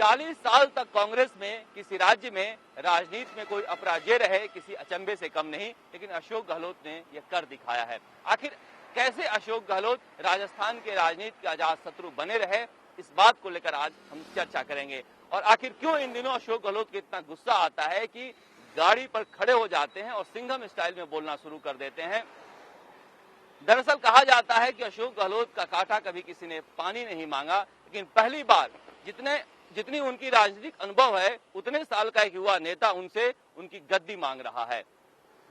40 साल तक कांग्रेस में किसी राज्य में राजनीति में कोई अपराजय रहे, किसी अचंभे से कम नहीं, लेकिन अशोक गहलोत ने यह कर दिखाया है। आखिर कैसे अशोक गहलोत राजस्थान के राजनीति के अजात शत्रु बने रहे, इस बात को लेकर आज हम चर्चा करेंगे। और आखिर क्यों इन दिनों अशोक गहलोत को इतना गुस्सा आता है कि गाड़ी पर खड़े हो जाते हैं और सिंघम स्टाइल में बोलना शुरू कर देते हैं। दरअसल कहा जाता है कि अशोक गहलोत का कांटा कभी किसी ने पानी नहीं मांगा, लेकिन पहली बार जितनी उनकी राजनीतिक अनुभव है, उतने साल का एक युवा नेता उनसे उनकी गद्दी मांग रहा है।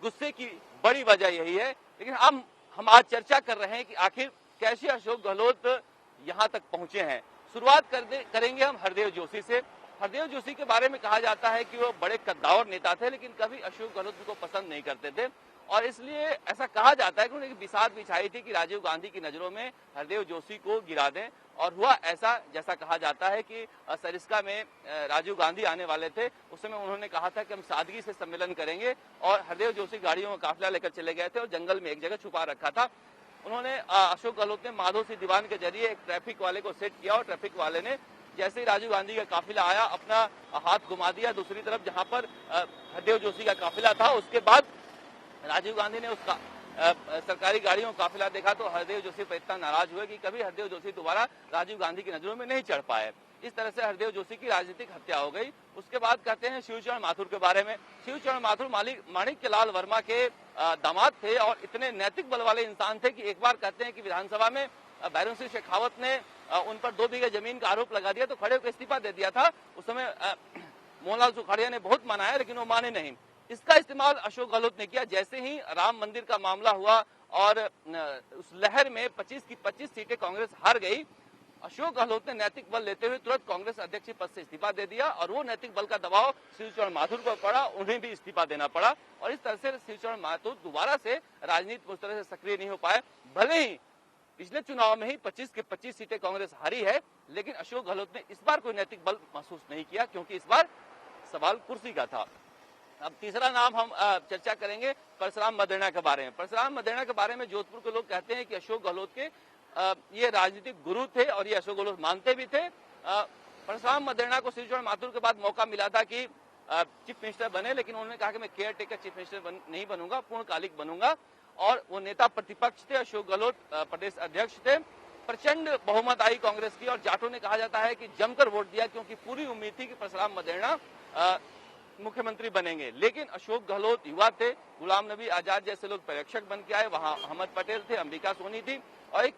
गुस्से की बड़ी वजह यही है। लेकिन हम आज चर्चा कर रहे हैं कि आखिर कैसे अशोक गहलोत यहां तक पहुंचे हैं। शुरुआत करेंगे हम हरदेव जोशी से। हरदेव जोशी के बारे में कहा जाता है कि वो बड़े कद्दावर नेता थे, लेकिन कभी अशोक गहलोत उनको पसंद नहीं करते थे और इसलिए ऐसा कहा जाता है कि उन्होंने बिसात बिछाई थी कि राजीव गांधी की नजरों में हरदेव जोशी को गिरा दें। और हुआ ऐसा, जैसा कहा जाता है कि सरिस्का में राजीव गांधी आने वाले थे, उस समय उन्होंने कहा था कि हम सादगी से सम्मेलन करेंगे और हरदेव जोशी गाड़ियों में काफिला लेकर चले गए थे और जंगल में एक जगह छुपा रखा था। उन्होंने अशोक गहलोत ने माधो सिंह दीवान के जरिए एक ट्रैफिक वाले को सेट किया और ट्रैफिक वाले ने जैसे ही राजीव गांधी का काफिला आया अपना हाथ घुमा दिया दूसरी तरफ जहां पर हरदेव जोशी का काफिला था। उसके बाद राजीव गांधी ने उसका सरकारी गाड़ियों का काफिला देखा तो हरदेव जोशी पर इतना नाराज हुए कि कभी हरदेव जोशी दोबारा राजीव गांधी की नजरों में नहीं चढ़ पाए। इस तरह से हरदेव जोशी की राजनीतिक हत्या हो गई। उसके बाद कहते हैं शिवचरण माथुर के बारे में। शिवचरण माथुर माणिक्यलाल वर्मा के दामाद थे और इतने नैतिक बल वाले इंसान थे कि एक बार कहते हैं कि विधानसभा में बैरून सिंह शेखावत ने उन पर 2 बीघे जमीन का आरोप लगा दिया तो खड़े होकर इस्तीफा दे दिया था। उस समय मोहनलाल सुखाड़िया ने बहुत मनाया लेकिन वो माने नहीं। इसका इस्तेमाल अशोक गहलोत ने किया। जैसे ही राम मंदिर का मामला हुआ और उस लहर में 25 की 25 सीटें कांग्रेस हार गई, अशोक गहलोत ने नैतिक बल लेते हुए तुरंत कांग्रेस अध्यक्ष पद से इस्तीफा दे दिया और वो नैतिक बल का दबाव शिवचरण माथुर पर पड़ा, उन्हें भी इस्तीफा देना पड़ा और इस तरह से शिवचरण माथुर दोबारा से राजनीति में उस तरह से सक्रिय नहीं हो पाए। भले ही पिछले चुनाव में ही 25 की 25 सीटें कांग्रेस हारी है, लेकिन अशोक गहलोत ने इस बार कोई नैतिक बल महसूस नहीं किया क्योंकि इस बार सवाल कुर्सी का था। अब तीसरा नाम हम चर्चा करेंगे परशुराम मदेरणा के बारे में। परशुराम मदेरणा के बारे में जोधपुर के लोग कहते हैं कि अशोक गहलोत के ये राजनीतिक गुरु थे और ये अशोक गहलोत मानते भी थे। परशुराम मदेरणा को शिवचरण माथुर के बाद मौका मिला था कि चीफ मिनिस्टर बने, लेकिन उन्होंने कहा कि मैं केयर टेकर चीफ मिनिस्टर नहीं बनूंगा, पूर्णकालिक बनूंगा। और वो नेता प्रतिपक्ष थे। अशोक गहलोत प्रदेश अध्यक्ष थे। प्रचंड बहुमत आई कांग्रेस की और जाटों ने कहा जाता है कि जमकर वोट दिया क्योंकि पूरी उम्मीद थी कि परशुराम मदेरणा मुख्यमंत्री बनेंगे। लेकिन अशोक गहलोत युवा थे, गुलाम नबी आजाद जैसे लोग पर्यवेक्षक बन के आए, वहां अहमद पटेल थे, अंबिका सोनी थी और एक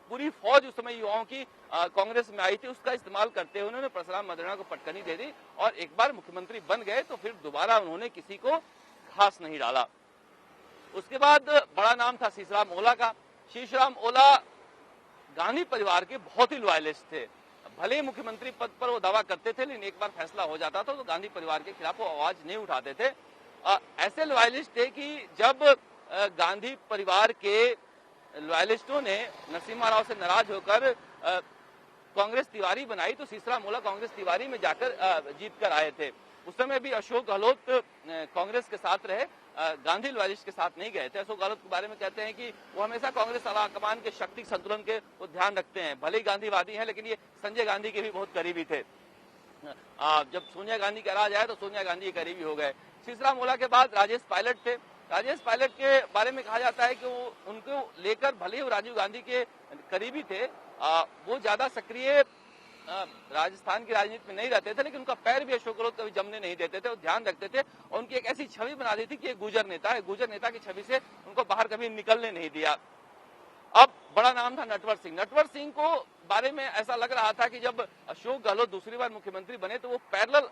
पूरी फौज उस समय युवाओं की कांग्रेस में आई थी। उसका इस्तेमाल करते हुए उन्होंने परशुराम मदेरणा को पटकनी दे दी और एक बार मुख्यमंत्री बन गए तो फिर दोबारा उन्होंने किसी को खास नहीं डाला। उसके बाद बड़ा नाम था शीशराम ओला का। शीशराम ओला गांधी परिवार के बहुत ही लॉयलिस्ट थे। भले ही मुख्यमंत्री पद पर वो दावा करते थे, लेकिन एक बार फैसला हो जाता था तो गांधी परिवार के खिलाफ वो आवाज नहीं उठाते थे। ऐसे लॉयलिस्ट थे कि जब गांधी परिवार के लॉयलिस्टों ने नरसिम्हा राव से नाराज होकर कांग्रेस तिवारी बनाई तो शीशराम ओला कांग्रेस तिवारी में जाकर जीत कर आए थे। उस समय भी अशोक गहलोत कांग्रेस के साथ रहे, गांधी लॉयलिस्ट के साथ नहीं गए थे। अशोक गहलोत के बारे में कहते हैं कि वो हमेशा कांग्रेस आलाकमान के शक्ति संतुलन के वो ध्यान रखते हैं। भले ही गांधीवादी हैं, लेकिन ये संजय गांधी के भी बहुत करीबी थे। जब सोनिया गांधी का राज आया तो सोनिया गांधी के करीबी हो गए। शीशराम ओला के बाद राजेश पायलट थे। राजेश पायलट के बारे में कहा जाता है कि वो उनको लेकर भले ही राजीव गांधी के करीबी थे, वो ज्यादा सक्रिय राजस्थान की राजनीति में नहीं रहते थे, लेकिन उनका पैर भी अशोक गहलोत कभी जमने नहीं देते थे। वो ध्यान रखते थे और उनकी एक ऐसी छवि बना दी थी कि एक गुजर नेता है, गुजर नेता की छवि से उनको बाहर कभी निकलने नहीं दिया। अब बड़ा नाम था नटवर सिंह। नटवर सिंह को बारे में ऐसा लग रहा था कि जब अशोक गहलोत दूसरी बार मुख्यमंत्री बने तो वो पैरेलल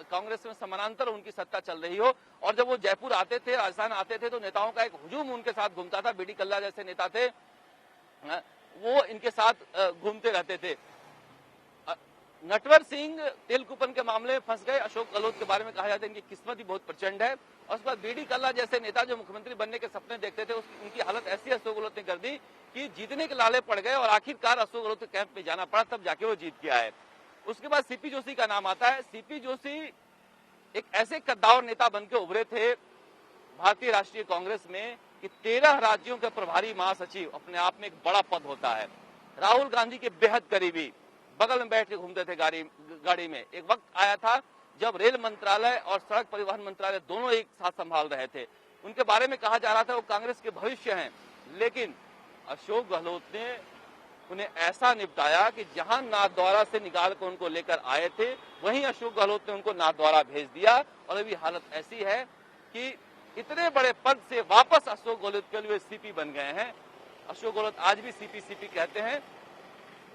कांग्रेस में समानांतर उनकी सत्ता चल रही हो और जब वो जयपुर आते थे, राजस्थान आते थे तो नेताओं का एक हुजूम उनके साथ घूमता था। बीडी कल्ला जैसे नेता थे, वो इनके साथ घूमते रहते थे। नटवर सिंह तेल कूपन के मामले में फंस गए। अशोक गहलोत के बारे में कहा जाता है इनकी किस्मत ही बहुत प्रचंड है। और उसके बाद बीडी कल्ला जैसे नेता जो मुख्यमंत्री बनने के सपने देखते थे, उनकी हालत ऐसी अशोक गहलोत ने कर दी कि जीतने के लाले पड़ गए और आखिरकार अशोक गहलोत के कैंप में जाना पड़ा, तब जाके वो जीत के आए। उसके बाद सीपी जोशी का नाम आता है। सीपी जोशी एक ऐसे कद्दावर नेता बनकर उभरे थे भारतीय राष्ट्रीय कांग्रेस में कि 13 राज्यों के प्रभारी महासचिव अपने आप में एक बड़ा पद होता है। राहुल गांधी के बेहद करीबी, बगल में बैठ के घूमते थे गाड़ी में। एक वक्त आया था जब रेल मंत्रालय और सड़क परिवहन मंत्रालय दोनों एक साथ संभाल रहे थे। उनके बारे में कहा जा रहा था वो कांग्रेस के भविष्य हैं, लेकिन अशोक गहलोत ने उन्हें ऐसा निपटाया कि जहां नाथद्वारा से निकाल कर उनको लेकर आए थे, वहीं अशोक गहलोत ने उनको नाथद्वारा भेज दिया। और अभी हालत ऐसी है कि इतने बड़े पद से वापस अशोक गहलोत के लिए सीपी बन गए हैं। अशोक गहलोत आज भी सीपी कहते हैं।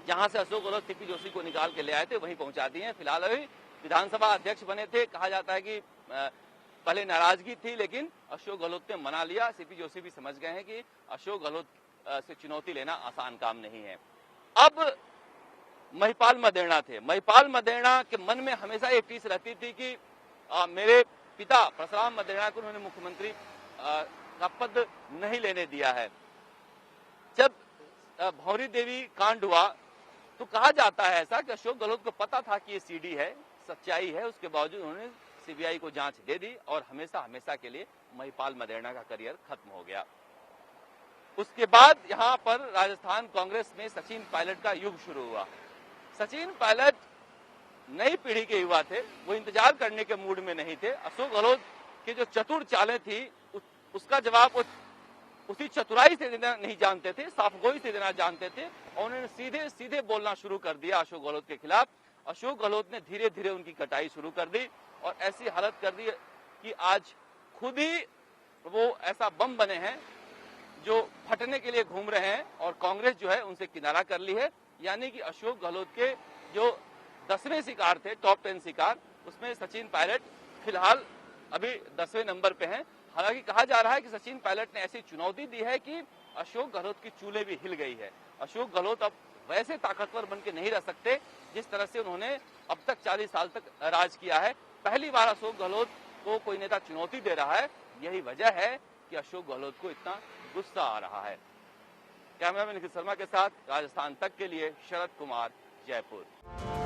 जहां से अशोक गहलोत सीपी जोशी को निकाल के ले आए थे वहीं पहुंचा दिए हैं। फिलहाल अभी विधानसभा अध्यक्ष बने थे। कहा जाता है कि पहले नाराजगी थी, लेकिन अशोक गहलोत ने मना लिया। सीपी जोशी भी समझ गए हैं कि अशोक गहलोत से चुनौती लेना आसान काम नहीं है। अब महिपाल मदेरणा थे। महिपाल मदेरणा के मन में हमेशा एक टीस रहती थी कि मेरे पिता परशुराम मदेरणा को उन्होंने मुख्यमंत्री का पद नहीं लेने दिया है। जब भौरी देवी कांड हुआ तो कहा जाता है ऐसा कि अशोक गहलोत को पता था कि ये सीडी है, सच्चाई है, उसके बावजूद उन्होंने सीबीआई को जांच दे दी और हमेशा हमेशा के लिए महिपाल मदेरणा का करियर खत्म हो गया। उसके बाद यहां पर राजस्थान कांग्रेस में सचिन पायलट का युग शुरू हुआ। सचिन पायलट नई पीढ़ी के युवा थे, वो इंतजार करने के मूड में नहीं थे। अशोक गहलोत की जो चतुर चालें थी उसका जवाब वो उसी चतुराई से देना नहीं जानते थे, साफगोई से देना जानते थे और उन्होंने सीधे सीधे बोलना शुरू कर दिया अशोक गहलोत के खिलाफ। अशोक गहलोत ने धीरे धीरे उनकी कटाई शुरू कर दी और ऐसी हालत कर दी कि आज खुद ही वो ऐसा बम बने हैं जो फटने के लिए घूम रहे हैं और कांग्रेस जो है उनसे किनारा कर ली है। यानी कि अशोक गहलोत के जो 10वें शिकार थे, टॉप 10 शिकार, उसमें सचिन पायलट फिलहाल अभी 10वें नंबर पे हैं। हालांकि कहा जा रहा है कि सचिन पायलट ने ऐसी चुनौती दी है कि अशोक गहलोत की चूल्हे भी हिल गई है। अशोक गहलोत अब वैसे ताकतवर बन के नहीं रह सकते जिस तरह से उन्होंने अब तक 40 साल तक राज किया है। पहली बार अशोक गहलोत को कोई नेता चुनौती दे रहा है। यही वजह है कि अशोक गहलोत को इतना गुस्सा आ रहा है। कैमरामैन निखिल शर्मा के साथ राजस्थान तक के लिए शरद कुमार, जयपुर।